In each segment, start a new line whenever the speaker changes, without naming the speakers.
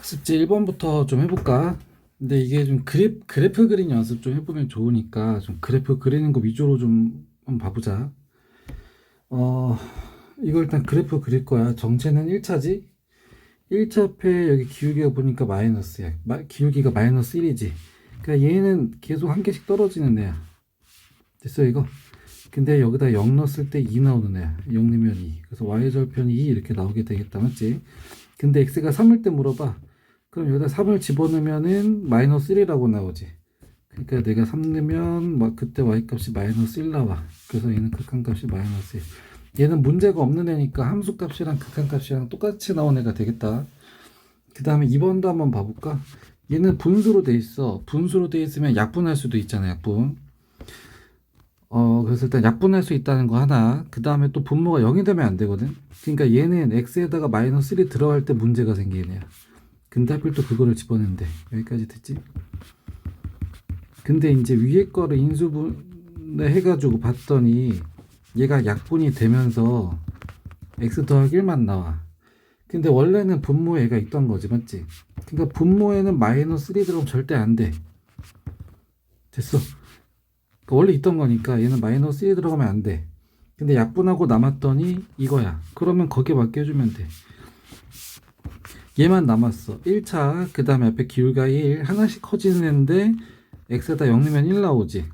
숙제 1번부터 좀 해볼까? 근데 이게 좀 그래프 그리는 연습 좀 해보면 좋으니까 좀 그래프 그리는 거 위주로 좀 한번 봐보자. 어, 이거 일단 그래프 그릴 거야. 정체는 1차지? 1차표에 여기 기울기가 보니까 마이너스야. 기울기가 마이너스 1이지. 그러니까 얘는 계속 한 개씩 떨어지는 애야. 됐어, 이거? 근데 여기다 0 넣었을 때 2 나오는 애야. 0 넣으면 2. 그래서 y절편 2 이렇게 나오게 되겠다. 맞지? 근데 x가 3일 때 물어봐. 그럼 여기다 3을 집어넣으면은 마이너스 1이라고 나오지. 그러니까 내가 3 넣으면 막 그때 y값이 마이너스 1 나와. 그래서 얘는 극한값이 마이너스 1. 얘는 문제가 없는 애니까 함수값이랑 극한값이랑 똑같이 나온 애가 되겠다. 그 다음에 2번도 한번 봐볼까? 얘는 분수로 돼 있어. 분수로 돼 있으면 약분할 수도 있잖아, 약분. 그래서 일단 약분할 수 있다는 거 하나. 그 다음에 또 분모가 0이 되면 안 되거든. 그러니까 얘는 x에다가 마이너스 1이 들어갈 때 문제가 생기는 애야. 근데 하필 또 그거를 집어낸대. 여기까지 됐지? 근데 이제 위에 거를 인수분해 해가지고 봤더니 얘가 약분이 되면서 x 더하기 1만 나와. 근데 원래는 분모에 얘가 있던 거지, 맞지? 그러니까 분모에는 마이너스 1이 들어오면 절대 안 돼. 됐어. 그러니까 원래 있던 거니까 얘는 마이너스 1이 들어가면 안 돼. 근데 약분하고 남았더니 이거야. 그러면 거기에 맞게 해주면 돼. 얘만 남았어. 1차, 그 다음에 앞에 기울기가 1, 하나씩 커지는데 x에다 0 넣으면 1 나오지.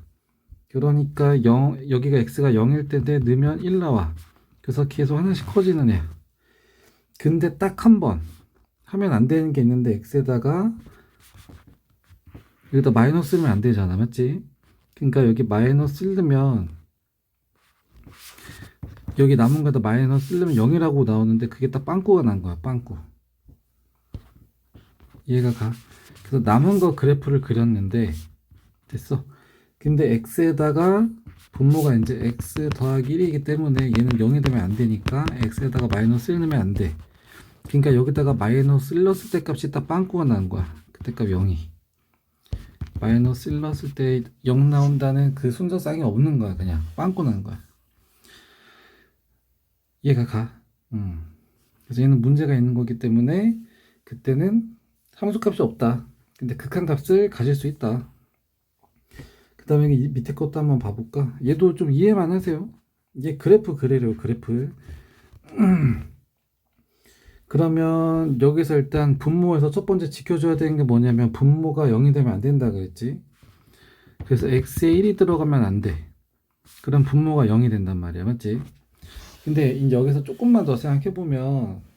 그러니까 0, 여기가 x가 0일 때인데 넣으면 1 나와. 그래서 계속 하나씩 커지는 애. 근데 딱 한 번 하면 안 되는 게 있는데 x에다가 여기다 마이너스 넣으면 안 되잖아. 맞지? 그러니까 여기 마이너스 1 넣으면 여기 남은 거다 마이너스 1 넣으면 0이라고 나오는데 그게 딱 빵꾸가 난 거야. 빵꾸. 이해가 가? 그래서 남은 거 그래프를 그렸는데 됐어. 근데 x에다가 분모가 이제 x 더하기 1이기 때문에 얘는 0이 되면 안 되니까 x에다가 마이너스 1 넣으면 안 돼. 그러니까 여기다가 마이너스 1 넣었을 때 값이 딱 빵꾸가 나는 거야. 그때 값 0이. 마이너스 1 넣었을 때 0 나온다는 그 순서쌍이 없는 거야. 그냥 빵꾸 나는 거야. 이해가 가? 그래서 얘는 문제가 있는 거기 때문에 그때는 함수값이 없다. 근데 극한값을 가질 수 있다. 그 다음에 이 밑에 것도 한번 봐볼까? 얘도 좀 이해만 하세요. 이게 그래프 그래요, 그래프. 그러면 여기서 일단 분모에서 첫 번째 지켜줘야 되는 게 뭐냐면 분모가 0이 되면 안 된다 그랬지. 그래서 x에 1이 들어가면 안 돼. 그럼 분모가 0이 된단 말이야, 맞지? 근데 이제 여기서 조금만 더 생각해보면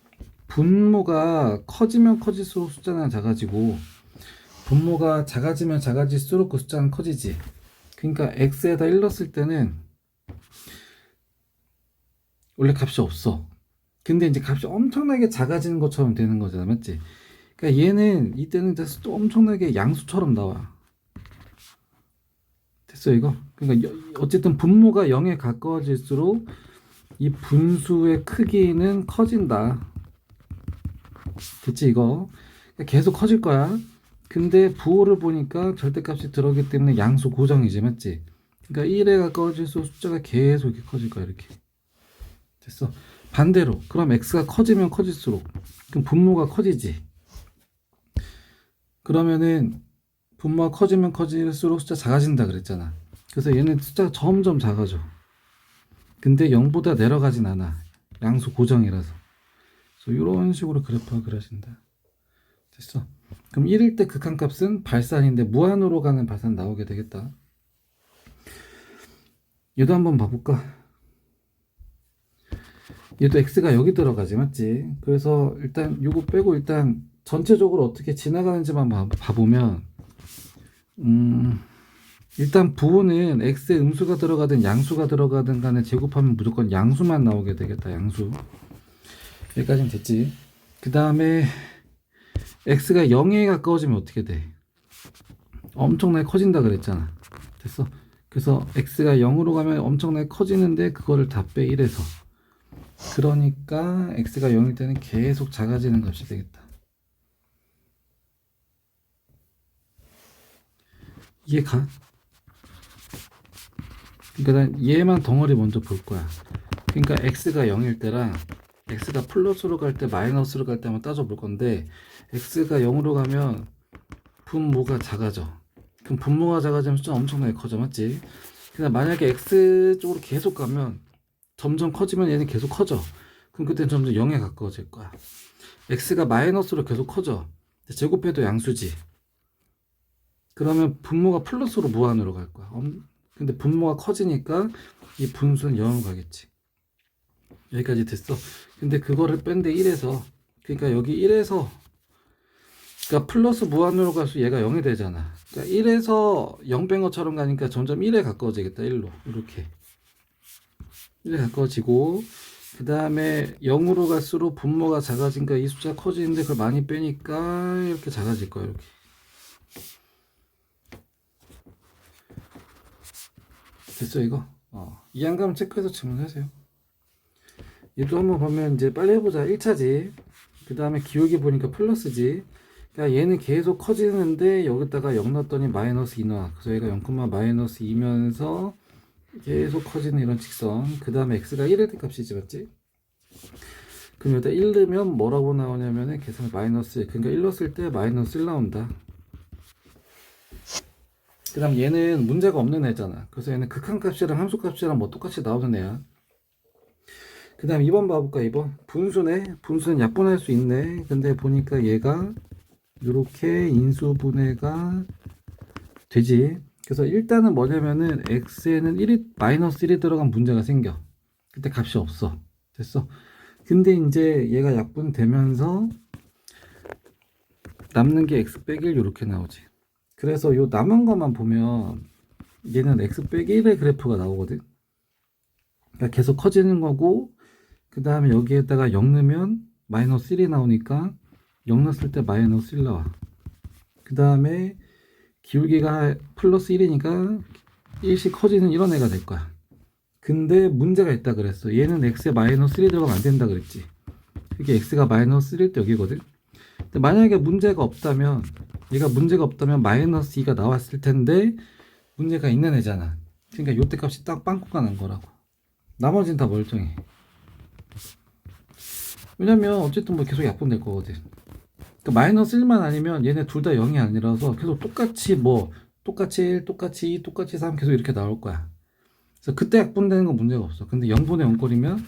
분모가 커지면 커질수록 숫자는 작아지고 분모가 작아지면 작아질수록 그 숫자는 커지지. 그러니까 x에다 1 넣었을 때는 원래 값이 없어. 근데 이제 값이 엄청나게 작아지는 것처럼 되는 거잖아, 맞지? 그러니까 얘는 이때는 또 엄청나게 양수처럼 나와. 됐어, 이거? 그러니까 어쨌든 분모가 0에 가까워질수록 이 분수의 크기는 커진다. 됐지, 이거? 그러니까 계속 커질 거야. 근데 부호를 보니까 절대값이 들어오기 때문에 양수 고정이지, 맞지? 그러니까 1에 가까워질수록 숫자가 계속 이렇게 커질 거야, 이렇게. 됐어. 반대로 그럼 x가 커지면 커질수록 그럼 분모가 커지지. 그러면은 분모가 커지면 커질수록 숫자 작아진다 그랬잖아. 그래서 얘는 숫자가 점점 작아져. 근데 0보다 내려가진 않아. 양수 고정이라서. 그래서 이런 식으로 그래프가 그려진다. 됐어. 그럼 1일 때 극한값은 발산인데 무한으로 가는 발산 나오게 되겠다. 얘도 한번 봐볼까? 얘도 x가 여기 들어가지, 맞지? 그래서 일단 요거 빼고 일단 전체적으로 어떻게 지나가는지만 봐보면 일단 부호는 x에 음수가 들어가든 양수가 들어가든 간에 제곱하면 무조건 양수만 나오게 되겠다. 양수. 여기까지는 됐지. 그 다음에 x가 0에 가까워지면 어떻게 돼? 엄청나게 커진다 그랬잖아. 됐어? 그래서 x가 0으로 가면 엄청나게 커지는데 그거를 다 빼 1에서. 그러니까 x가 0일 때는 계속 작아지는 값이 되겠다. 이해가? 그러니까 난 얘만 덩어리 먼저 볼 거야. 그러니까 x가 0일 때랑 x가 플러스로 갈 때 마이너스로 갈 때 한번 따져볼 건데, x가 0으로 가면 분모가 작아져. 그럼 분모가 작아지면 숫자 엄청나게 커져, 맞지? 근데 만약에 x 쪽으로 계속 가면 점점 커지면 얘는 계속 커져. 그럼 그때는 점점 0에 가까워질 거야. x가 마이너스로 계속 커져. 제곱해도 양수지. 그러면 분모가 플러스로 무한으로 갈 거야. 근데 분모가 커지니까 이 분수는 0으로 가겠지. 여기까지 됐어. 근데 그거를 뺀데 1에서, 그러니까 여기 1에서, 그러니까 플러스 무한으로 갈수록 얘가 0이 되잖아. 그러니까 1에서 0 뺀 것처럼 가니까 점점 1에 가까워지겠다. 1로. 이렇게. 1에 가까워지고, 그 다음에 0으로 갈수록 분모가 작아지니까 이 숫자 커지는데 그걸 많이 빼니까 이렇게 작아질 거야. 이렇게. 됐어, 이거? 이해 안 가면 체크해서 질문하세요. 얘도 한번 보면 이제 빨리 해보자. 1차지. 그 다음에 기울기 보니까 플러스지. 그러니까 얘는 계속 커지는데 여기다가 0 넣었더니 마이너스 2 나와. 그래서 얘가 0, 마이너스 2면서 계속 커지는 이런 직선. 그 다음에 x가 1의 때 값이지, 맞지? 그럼 여기다 1 넣으면 뭐라고 나오냐면은 계산 마이너스 1. 그러니까 1 넣었을 때 마이너스 1 나온다. 그 다음 얘는 문제가 없는 애잖아. 그래서 얘는 극한값이랑 함수값이랑 뭐 똑같이 나오는 애야. 그 다음 2번 봐볼까. 2번 분수네. 분수는 약분할 수 있네. 근데 보니까 얘가 이렇게 인수분해가 되지. 그래서 일단은 뭐냐면은 x에는 1이 마이너스 1이 들어간 문제가 생겨. 그때 값이 없어. 됐어. 근데 이제 얘가 약분되면서 남는 게 x 빼기 1 이렇게 나오지. 그래서 요 남은 것만 보면 얘는 x 빼기 1의 그래프가 나오거든. 그러니까 계속 커지는 거고, 그 다음에 여기에다가 0 넣으면 마이너스 1이 나오니까 0 넣었을 때 마이너스 1 나와. 그 다음에 기울기가 플러스 1이니까 1씩 커지는 이런 애가 될 거야. 근데 문제가 있다 그랬어. 얘는 x에 마이너스 1이 들어가면 안 된다 그랬지. 이게 x가 마이너스 1일 때 여기거든. 근데 만약에 문제가 없다면, 얘가 문제가 없다면 마이너스 2가 나왔을 텐데 문제가 있는 애잖아. 그러니까 요때 값이 딱 빵꾸가 난 거라고. 나머지는 다 멀쩡해. 왜냐면 어쨌든 뭐 계속 약분될 거거든. 그러니까 마이너스 1만 아니면 얘네 둘 다 0이 아니라서 계속 똑같이 뭐 똑같이 1, 똑같이 2, 똑같이 3 계속 이렇게 나올 거야. 그래서 그때 약분되는 건 문제가 없어. 근데 0분의 0꼴이면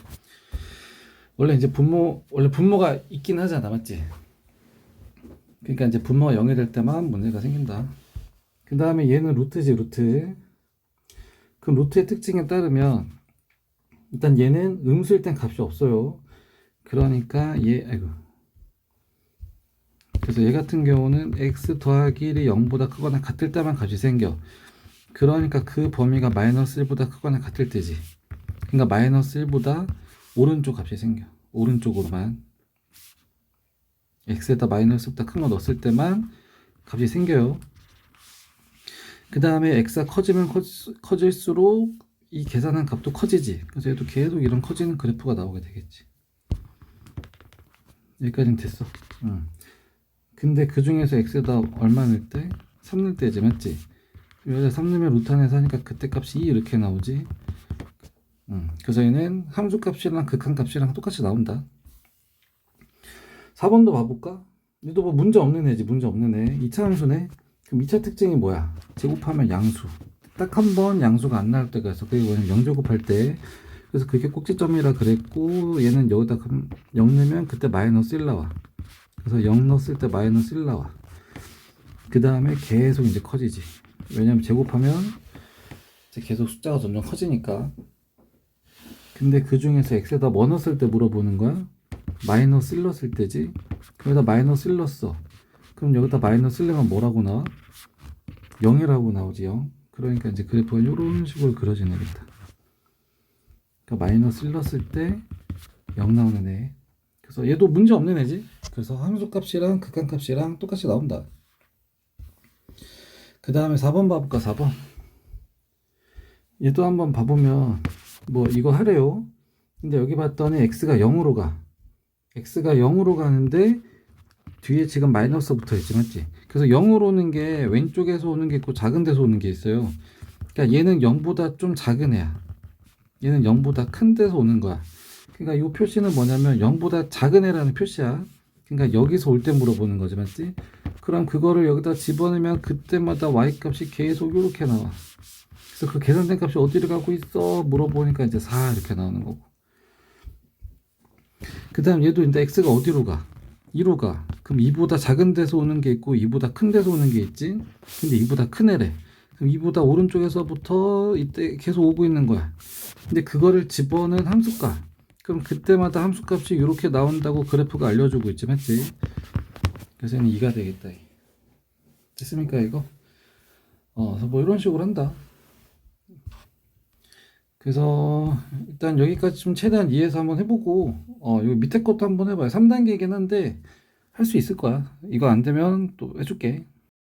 원래 이제 원래 분모가 있긴 하잖아, 맞지? 그러니까 이제 분모가 0이 될 때만 문제가 생긴다. 그 다음에 얘는 루트지, 루트. 그 루트의 특징에 따르면 일단 얘는 음수일 땐 값이 없어요. 그러니까 그래서 얘 같은 경우는 x 더하기 1이 0보다 크거나 같을 때만 값이 생겨. 그러니까 그 범위가 마이너스 1보다 크거나 같을 때지. 그러니까 마이너스 1보다 오른쪽 값이 생겨. 오른쪽으로만. x에다 마이너스보다 큰 거 넣었을 때만 값이 생겨요. 그 다음에 x가 커지면 커질수록 이 계산한 값도 커지지. 그래서 얘도 계속 이런 커지는 그래프가 나오게 되겠지. 여기까지는 됐어. 근데 그 중에서 x에다 얼마 넣을 때? 3 넣을 때지, 맞지? 여기다 3 넣으면 루트 안에서 하니까 그때 값이 2 이렇게 나오지. 그래서 얘는 함수값이랑 극한값이랑 똑같이 나온다. 4번도 봐볼까? 얘도 뭐 문제 없는 애지. 문제 없는 애. 2차 함수네. 그럼 2차 특징이 뭐야? 제곱하면 양수. 딱 한 번 양수가 안 나올 때가 있어. 그게 뭐냐면 0제곱할 때. 그래서 그게 꼭지점이라 그랬고, 얘는 여기다 0 넣으면 그때 마이너스 1 나와. 그래서 0 넣었을 때 마이너스 1 나와. 그 다음에 계속 이제 커지지. 왜냐면 제곱하면 이제 계속 숫자가 점점 커지니까. 근데 그 중에서 x에다 뭐 넣었을 때 물어보는 거야? 마이너스 1 넣었을 때지. 여기다 마이너스 1 넣었어. 그럼 여기다 마이너스 1 넣으면 뭐라고 나와? 0이라고 나오지. 0. 그러니까 이제 그래프가 이런 식으로 그려지는 애겠다. 그러니까 마이너스 1 넣었을 때 0 나오는 애. 그래서 얘도 문제 없는 애지. 그래서 함수값이랑 극한값이랑 똑같이 나온다. 그 다음에 4번 봐볼까. 4번. 얘도 한번 봐보면 뭐 이거 하래요. 근데 여기 봤더니 x가 0으로 가. x가 0으로 가는데 뒤에 지금 마이너스 붙어 있지, 맞지? 그래서 0으로 오는 게 왼쪽에서 오는 게 있고 작은 데서 오는 게 있어요. 그러니까 얘는 0보다 좀 작은 애야. 얘는 0보다 큰 데서 오는 거야. 그러니까 이 표시는 뭐냐면 0보다 작은 애라는 표시야. 그러니까 여기서 올 때 물어보는 거지, 맞지? 그럼 그거를 여기다 집어넣으면 그때마다 y 값이 계속 이렇게 나와. 그래서 그 계산된 값이 어디를 가고 있어? 물어보니까 이제 4 이렇게 나오는 거고. 그 다음 얘도 이제 x가 어디로 가? 2로 가. 그럼 2보다 작은 데서 오는 게 있고 2보다 큰 데서 오는 게 있지. 근데 2보다 큰 애래. 그럼 2보다 오른쪽에서부터 이때 계속 오고 있는 거야. 근데 그거를 집어넣은 함수값. 그럼 그때마다 함수값이 이렇게 나온다고 그래프가 알려주고 있지, 맞지? 그래서 얘는 2가 되겠다. 됐습니까, 이거? 그래서 뭐 이런 식으로 한다. 그래서 일단 여기까지 좀 최대한 이해해서 한번 해보고, 여기 밑에 것도 한번 해봐요. 3단계이긴 한데 할 수 있을 거야. 이거 안 되면 또 해줄게.